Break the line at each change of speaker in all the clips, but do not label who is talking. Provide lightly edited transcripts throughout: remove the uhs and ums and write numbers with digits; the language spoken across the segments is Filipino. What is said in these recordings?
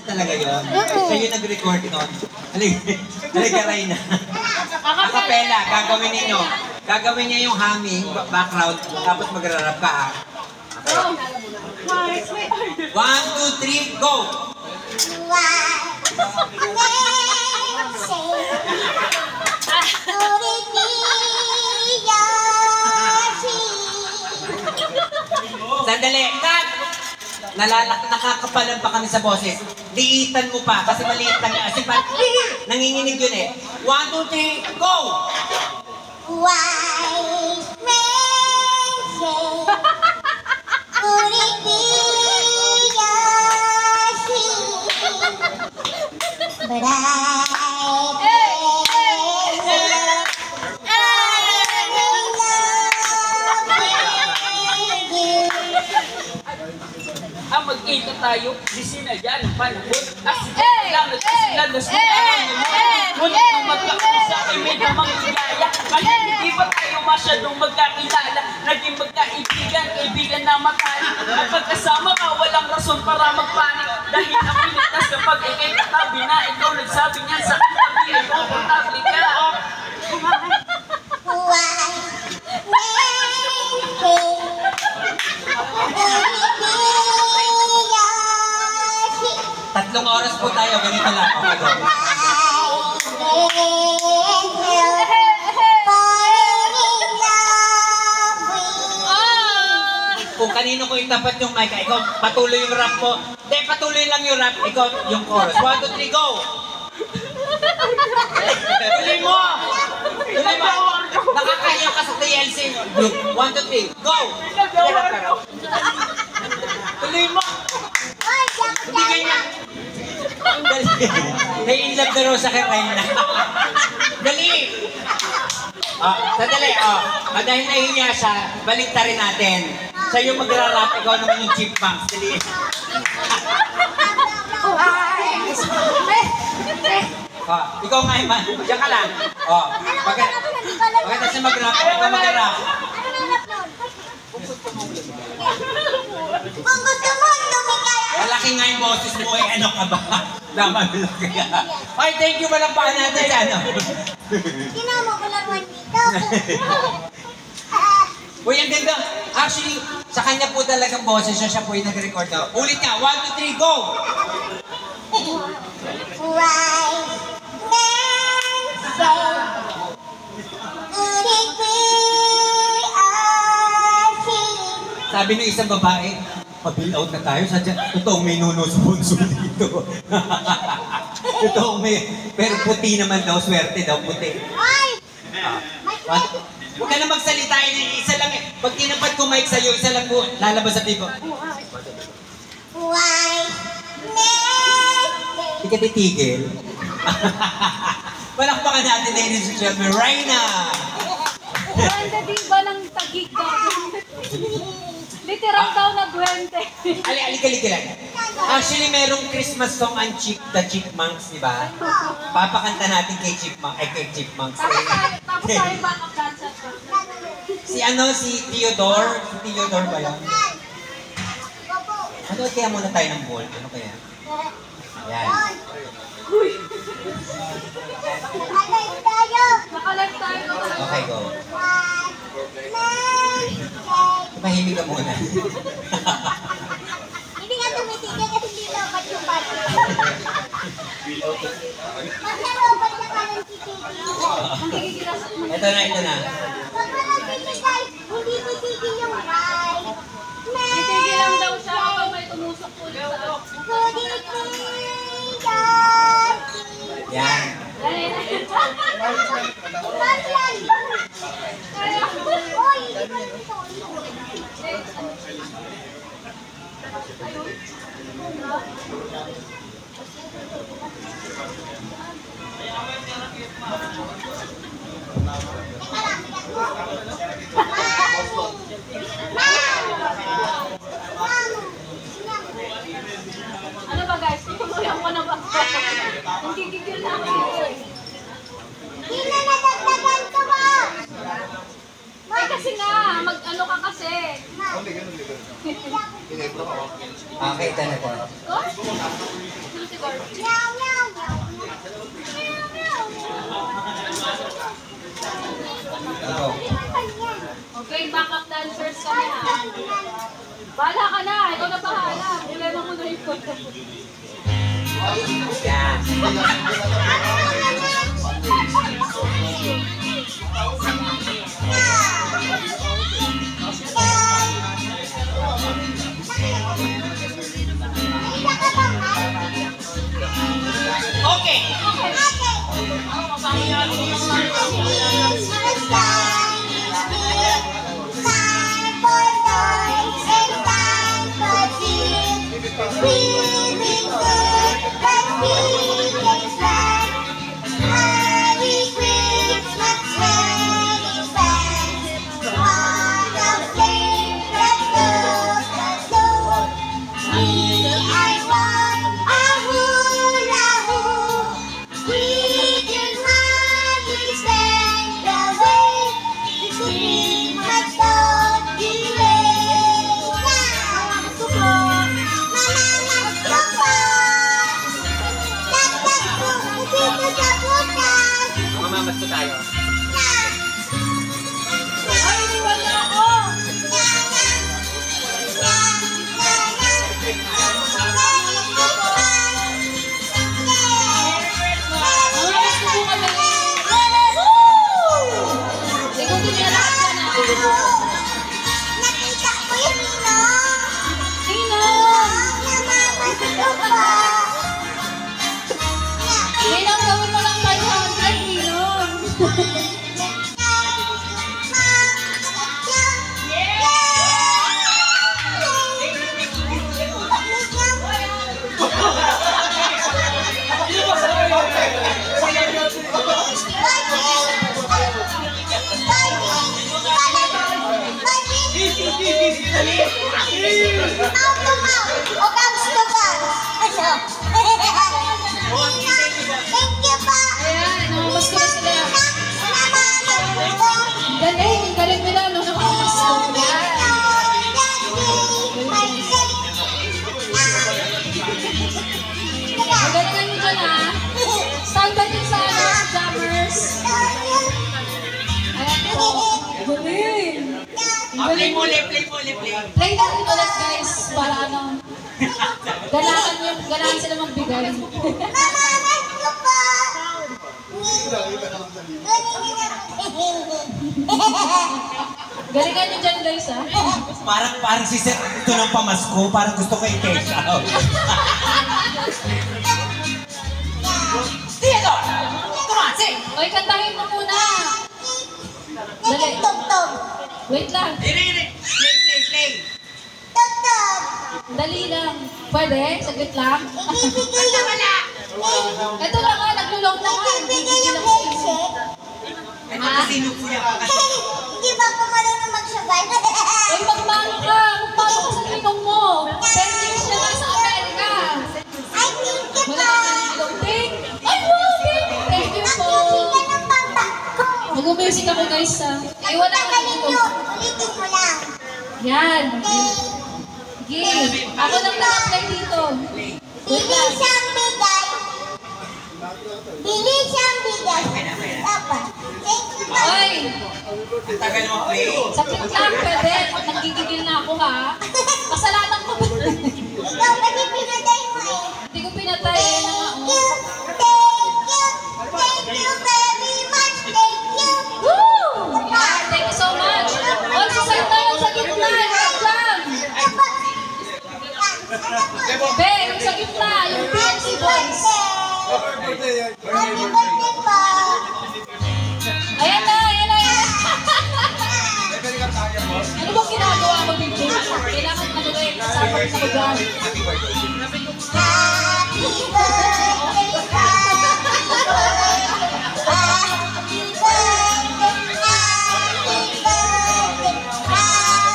Talaga yun. Kayo nag-record nun. Halika Reyna. Acapella, gagawin ninyo. Gagawin niya yung humming, background, tapos magra-rap ka ha. Okay. 1, 2, 3, go! Sandali, cut! Nakakapalan pa kami sa boses. Liitan mo pa, kasi maliit lang yan. Kasi nanginginig yun eh. 1, 2, 3, go!
Wise men say, could it be your dream? But
magkita tayo, disina yan, panahon, lang, nagkasilan, nasunan, ngunit nung magkakasa, may namang ligaya, kaya hindi ba tayo masyadong magkakilala, naging magkaibigan, kaibigan na matalik, at pagkasama ka, walang rason para magpanik, dahil ang pinitas kapag ikay katabi na, ikaw nagsabi niyan sa katabi, ay komportable ka.
Tatlong oras po tayo, ganito lang. Okay, go. Kung kanino ko itapat yung mic, ikaw patuloy yung rap mo. Hindi, patuloy lang yung rap, ikaw yung chorus. 1, 2, 3, go! Tuloy mo! Tuloy mo! Nakakahiya ka sa TLC. 1, 2, 3, go! Tuloy mo! Hindi ganyan. Nai-inlove na raw sa Reyna. Dali! Sadali, dahil nahihiya siya, balik ta rin natin. Siya yung magra-rap, ikaw naman yung chipmunks. Dali. Ikaw nga, Iman. Diyan ka lang. Pagkata siya mag-rap, ikaw mag-rap.
kung gusto mo, lumikaya.
Malaki nga yung boses mo eh, ano ka ba? Naman lang kaya. Ay, thank you malampahan natin, ano?
Ginamo ko laruan dito.
Uy, ang ganda. Actually, sa kanya po talagang boses siya po yung nag-record daw. Ulit nga, 1, 2, 3, go!
Wise men say, could it be our dream?
Sabi ng isang babae, pa-bill out na tayo. Totoong may nuno sa bunso dito. Totoong may, pero puti naman daw, swerte daw, puti.
Ay!
Huwag ka na magsalita, isa lang eh. Pag tinapat ko mic sa'yo, isa lang po, lalabas sa bibo.
Wise men say,
Hindi ka titigil. Palakpakan natin, ladies and gentlemen, Reyna!
Duwende diba ng Taguig literal daw na duwende.
Alika lang. Actually, merong Christmas song ang The Chipmunks, di ba? Papakanta natin kay Chipmunks.
Tapos tayo backup dancer.
Si Theodore? Si Theodore ba yun? Ano kaya muna tayo ng ball? Ano kaya? Ayan.
Uy!
alive tayo.
Nakalive tayo.
Okay, go.
Wise men say,
Mahimik ka muna.
hindi nga tumitigil kasi hindi lobat yung bata. Maglarobat na ka ng titigil.
Ito na.
Pag walang titigil, hindi titigil yung ride.
Titigil lang daw siya kapag may tumusok ulit sa
Could it be your dream?
Yan.
Oy, hindi ko ito.
ano ba guys? Tutuloyan ko na ba? Hindi gigil na ako.
Hindi na nadagdagan ko ba?
Eh kasi nga, mag-ano ka kasi.
Okay, ito na po.
Oh?
Yan. Okay. Mamamat ko tayo.
Ay, wala ako.
Nakita ko yung ninong.
Ninong, gawin mo lang 500, Ninong.
Thank you pa.
Ayan, namamas ko na sila. Galing, galing nila, no? Namamas ko. Magalingan mo dyan, ha? Standby din sa jammers. Ayan po. Galing.
Play mo ulit, play mo ulit, play.
Play natin ulit, guys, para ano, ganahan sila magbigay. Galingan nyo dyan, guys, ha?
Parang si Sir ito ng pamasko, parang gusto ko i-cash out. Dito! Come on, sing!
Oy, kantahin mo muna. Dali. Wait lang.
Play, play.
Dali lang. Pwede? Saglit lang. Ito lang nga, naglulong na nga.
Ito kasi nukuya ka kasi.
Hindi ba ako marunong magsabay?
Uy, magmano ka. Magmano ka sa ninong mo. 10 years siya na sa Amerika.
Ay, thank you
Wala
pa.
ka na ninong. Ay, wow, thank you po.
Nakusigan ng papa ko.
Mag-music ako, guys, ha. Ay, wala ka na
Tagalin nyo.
ninong.
Ulitin mo lang.
Yan. Game. Ako lang naka-play dito. Wait
Bili
lang.
siyang bigay. Bili siyang bigay. Papa. Thank you pa.
Oy,
Ang tagal mo play.
saglit lang, pwede. Nagigigil na ako, ha. Kasalanan ko ba?
Ikaw, pati pinatay mo eh.
Hindi ko pinatay eh, na nga,
Thank
oh.
you. Thank you very much. Thank you.
Woo! Yan, thank you so much. All sa side tayo sa gitna. Jam. Be, yung sa gitna, yung PNC boys.
Happy birthday pa.
Ayan na, ayan na, ayan na. Ano bang ginagawa mo dito? Kailangan ano ba yung kasama ko sa dyan?
Happy birthday pa.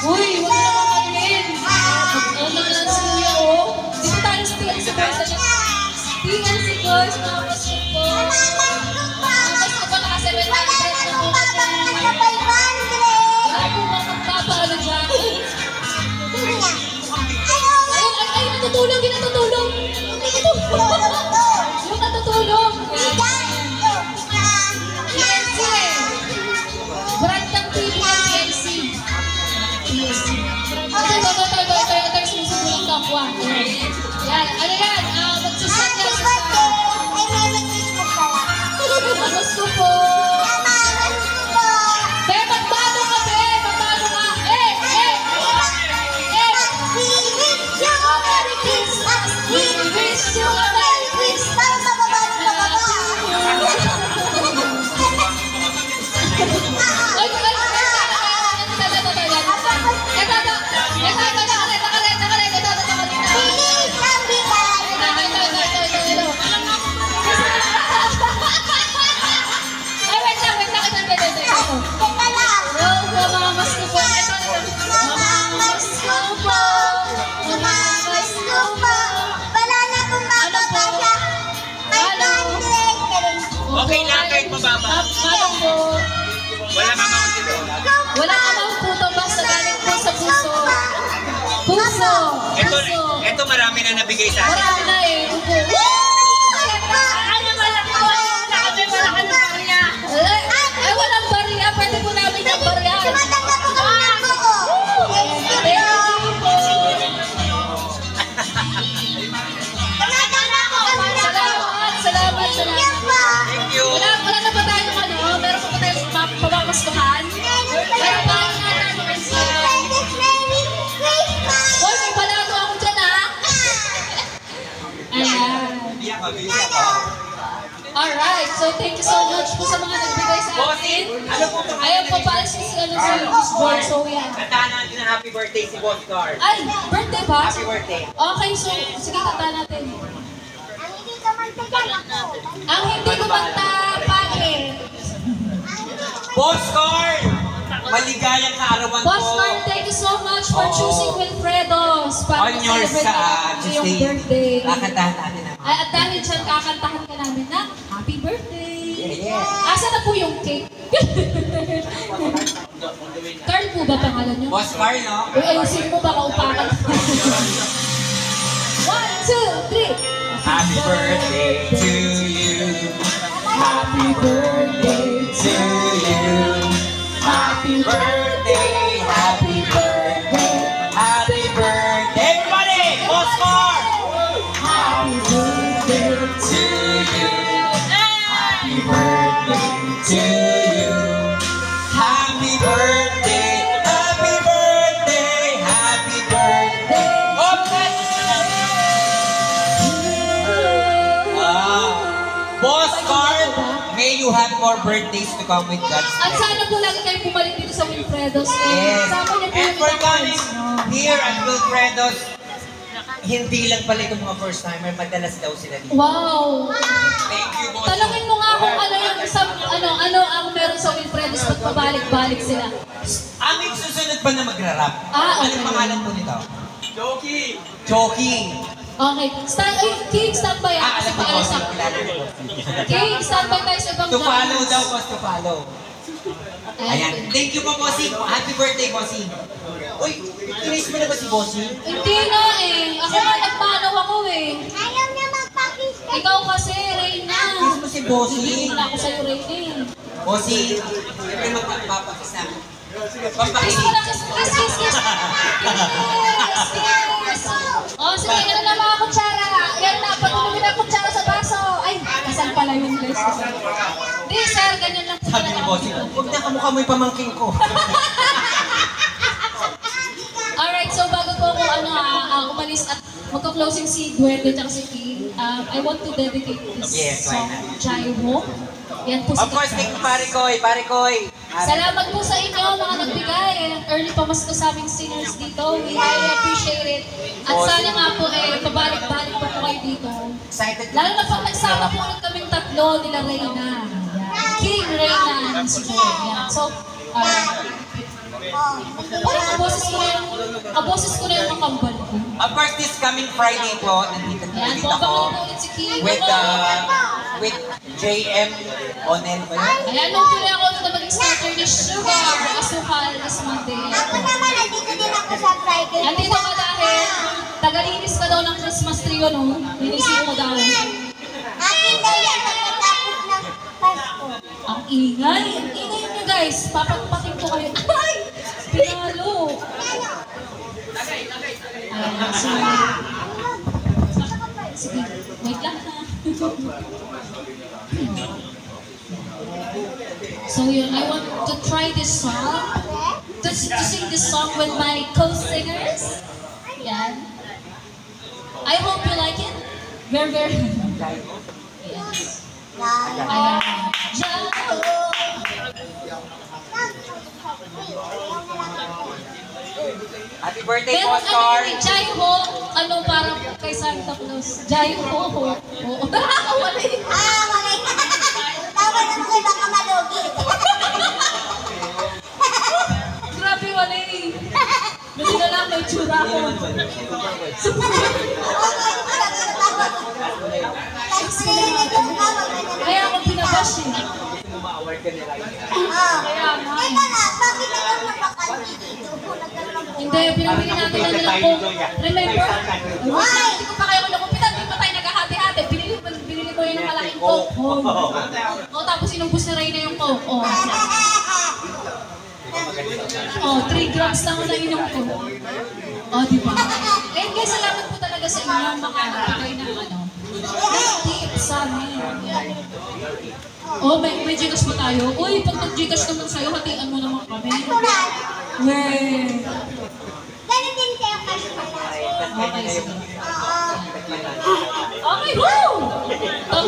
Uy, huwag na naman manin. Ano na lang si Kuya, oh. Dito tayo sa PNC boys. PNC boys, mga pasok po. Mga pasok po, naka 700 na po kami. Wala po mga magpapaano dyan. Ay, natutulog, yung natutulog. Yung natutulog. PNC. Brand ng TV ng PNC. PNC. Ito, sinusubulang kapwa. Yan, ano
Okay lang kahit mababa.
Manong po.
Walang amount dito.
Walang amount po to, basta galing po sa puso. Puso! Puso!
Ito marami na nabigay sa akin.
Marami na eh. Upo. Ay, walang barya. Pwede po namin yung barya. Salamat.
Thank you.
Wala na ba tayong ano? Meron pa ba tayong pamamaskuhan? Meron pa Hoy, may balato ako dyan, ha? Ayan.
Biyak ka.
Alright, so thank you so much po sa mga nagbigay sa akin.
Ano po ito?
Ayaw po pala si Miss Boy, so yan.
Kantahan natin ang happy birthday si Boss Car.
Ay, birthday ba?
Happy birthday.
Okay, so sige, kanta natin.
Ang hindi ka man tagal ako.
Ang hindi kumanta, bakit?
Boss Car! Maligayang kaarawan
Boss
po.
Carl, thank you so much for choosing Wilfredo's para
On your
celebrate yung
Tuesday.
birthday.
Kakantahan natin ang
Ay, at dahil dyan, kakantahan ka namin na happy birthday.
Yeah.
Asa na po yung cake? Carl po ba pangalan nyo?
Boss Car, no?
Uy, ayusin mo ba kaupakan? 1, 2, 3.
Happy birthday to you.
Happy birthday
To you. Happy birthday.
Happy birthday.
Happy birthday. Everybody! Boss Car!
Happy birthday.
To you. Happy birthday to you. Happy birthday. Happy birthday. Happy birthday. Okay. Boss Car, may you have more birthdays to come with God's
At
grace.
sana po lagi kayo bumalik dito sa Wilfredo's.
Yes.
Sama niyo po
And
yung
for
mga
coming
friends nyo.
here at Wilfredo's, hindi lang pala itong mga first timer, madalas daw sila dito.
Wow!
Thank you, boss.
Talangin mo nga kung ano yung isang, ano ang meron sa Wilfredo's pag pabalik-balik sila.
Aming susunod pa na magra-rap.
Ah, okay.
Anong pangalan po nito?
Joki!
Choking.
Okay. King, stand by
Ah,
kasi
alam ko po,
paalas ako.
kilala ko po.
King, stand by tayo sa ibang
To follow
genres.
daw, boss, to follow. Ayan. Thank you po, Bossing. Happy birthday, Bossing. Uy, inis mo na ba si Bossing?
Hindi na eh. Ako nga nagmanaw ako eh.
Ayaw niya magpakis.
Ikaw kasi, Reyna.
Inis mo si Bossing.
Wala ako sa'yo, Reyna eh.
Bossing, siyempre magpapakis na.
Kiss
Pampakis.
mo na, kiss. Kiss. Oh, sige, yan na mga kutsara. Yan na, patuloy na kutsara sa baso. Ay, kasal pala yun, guys. Di, sir, ganyan lang po
Sabi ni Bossing, huwag na kamukha mo yung pamangking ko.
Alright, so bago po ako umalis at magka-closing si Gwen at si Kim, I want to dedicate this
Yes, why
song,
not?
Jai Ho. Yan po
Of course, thank you, Pare Koy.
Salamat po sa inyo, mga nagbigay. Early pamasko sa aming singers dito. We highly appreciate it. At sana nga po, pabalik-balik po kayo dito.
Excited.
Lalo na pag nagsama po ulit kaming tatlo nila Reyna. Yan. King, Reyna, and si Gwen. Yan. So, parang kaboses ko na yung makambal ko.
Of course, this coming Friday po, nandito
Yan,
ako
babangin po ulit si King.
with JM Onel ba yun?
Ayan, nung puli ako na maging starter ni Sugar, asukal, this Monday.
Ako naman, nandito din ako sa Friday.
Andito ka dahil tagalinis ka daw ng Christmas tree, no? Linisin mo daw.
Akin daw yan pagkatapos ng Pasko.
Ang ingay nyo guys. Papagpating ko kayo. Ay! Pinalo! Ayan, sige, wait lang ha. So yun, I want to try this song. To sing this song with my co-singers. Yan. I hope you like it. Very, very. Yes. Ayan.
Happy birthday,
Pero
Boss Car!
Jai Ho, ano parang kay Santa Claus. Jai Ho. Oo. Wala yun.
Malay. Tawa naman kayo, baka malugi.
Grabe, wala eh. Buti na lang, may tsura ko. Kaya ako pinabalik crush eh.
Gusto mo ma-award ka nila.
Kaya nga.
Teka na, bakit nagkaroon ng bakal dito? Nagkaroon ng
Hindi, pinabili natin na nilang Coke. Remember? Ay, hindi ko pa kayo nakupitan. Hindi pa tayo naghahati-hati. Binili ko yun ng malaking Coke. Oh, tapos inubos na Reyna yung Coke. Oh, 3 grams lang na inom ko. Oh, di ba? Eh, guys, salamat po talaga sa inyo mga nagbigay ng tips sa amin. Oh, may Gcash pa tayo. Uy, pag nag-Gcash naman sa'yo, hatian mo naman kami. Wey.
Ganun din kayo kayo pala.
Okay, sige. Okay, woo!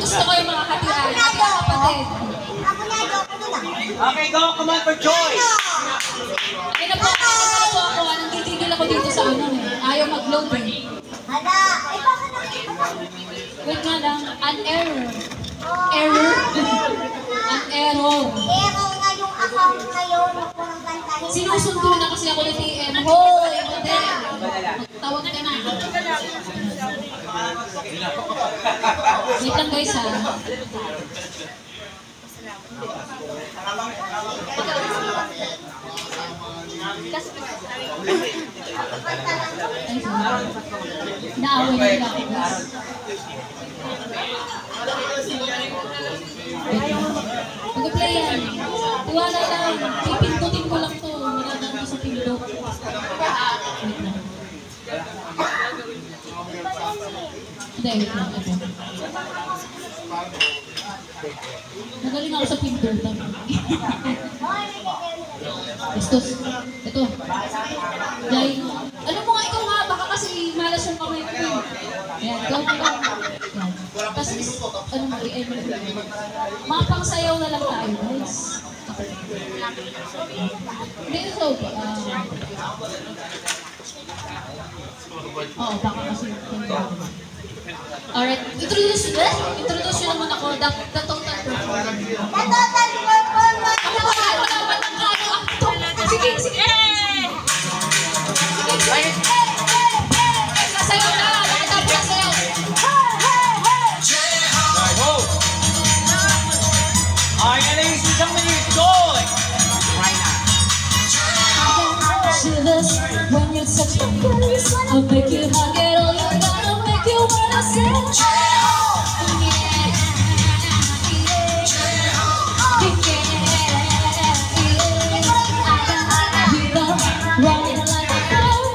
Gusto ko yung mga hatian. Hatian kapatid.
Ako na, joke ko na.
Okay, go! Come on for joy!
Ayun na po ako. Anong titigil ako dito sa ano eh. Ayaw mag-load eh.
Hala, eh bakit nakikita?
Wait nga lang. An error. Error? An error.
Error nga yung account ngayon. Huwag ko nang kantahin.
Sinusundo na kasi ako ni TM. Hoy! Hindi. Tawag ka na. Wait lang guys ha. Naaway nila ako. Mag-play yan. Tiwala lang. Pipindutin ko lang to. Wala na ako sa pindot. Wait lang. Hindi, wait lang. Ito. Magaling ako sa pindutan. Bastos. Ito. Jai. Ano mo nga ikaw nga? Baka kasi malas yung kamay ko. Ayan. Ikaw nga lang. Ayan. Tapos, ano mo? Mga pangsayaw na lang tayo, guys. Hindi, so, oo, baka kasi. Alright, introduce nyo naman ako, the total performance.
The total performance.
Ako naman ang kano acto. Sige, sige. Sige, sasayaw na. Nakita mo na sayaw.
Alright, ladies and gentlemen, here's joy! Right now.
Shivers when you touch my face. I'll make you hug it all. You gotta make you wanna say. Running like a boat,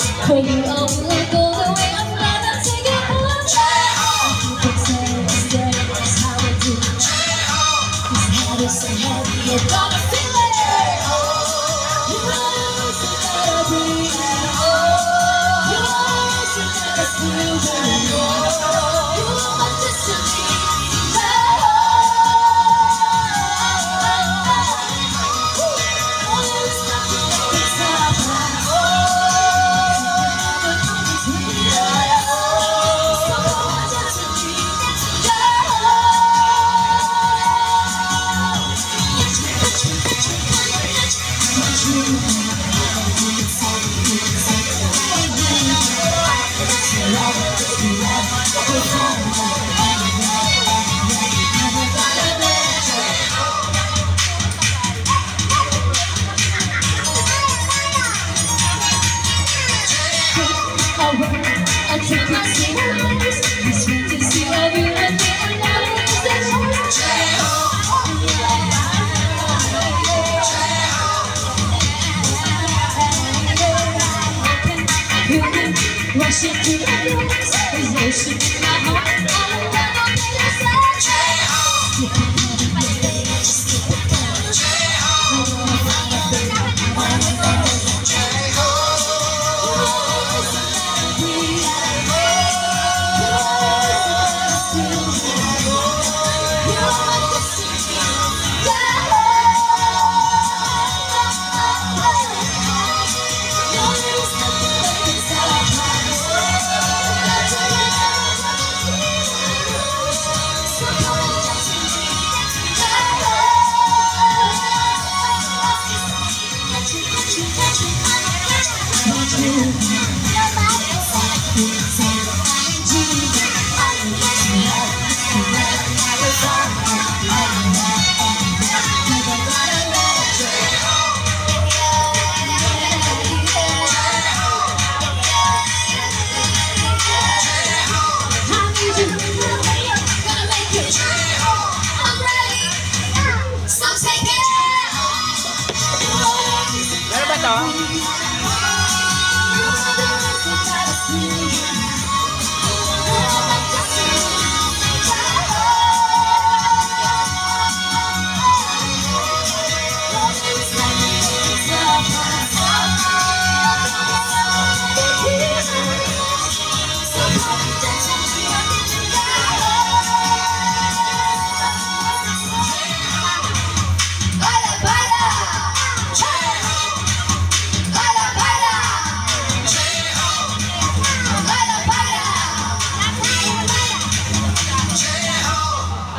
ah.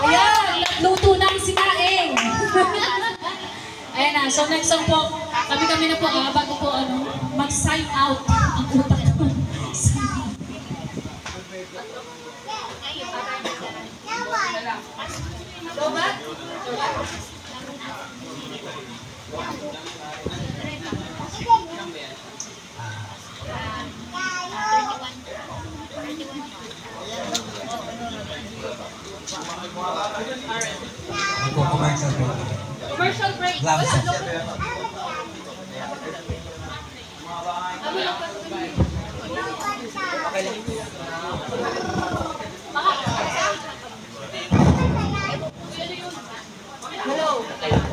Ayan, luto na ang sinaing. Ayan na, so next song po, kami na po, bago po mag-sign out ang utak ko.
Magko-commercial break.
Commercial break.
Love song.
Hello. Hello.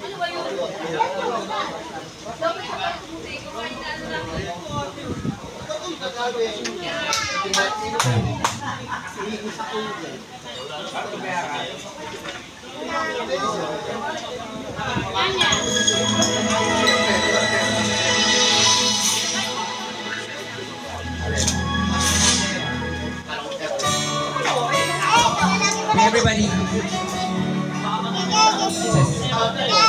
Ano ba yun?
Everybody.
Yes.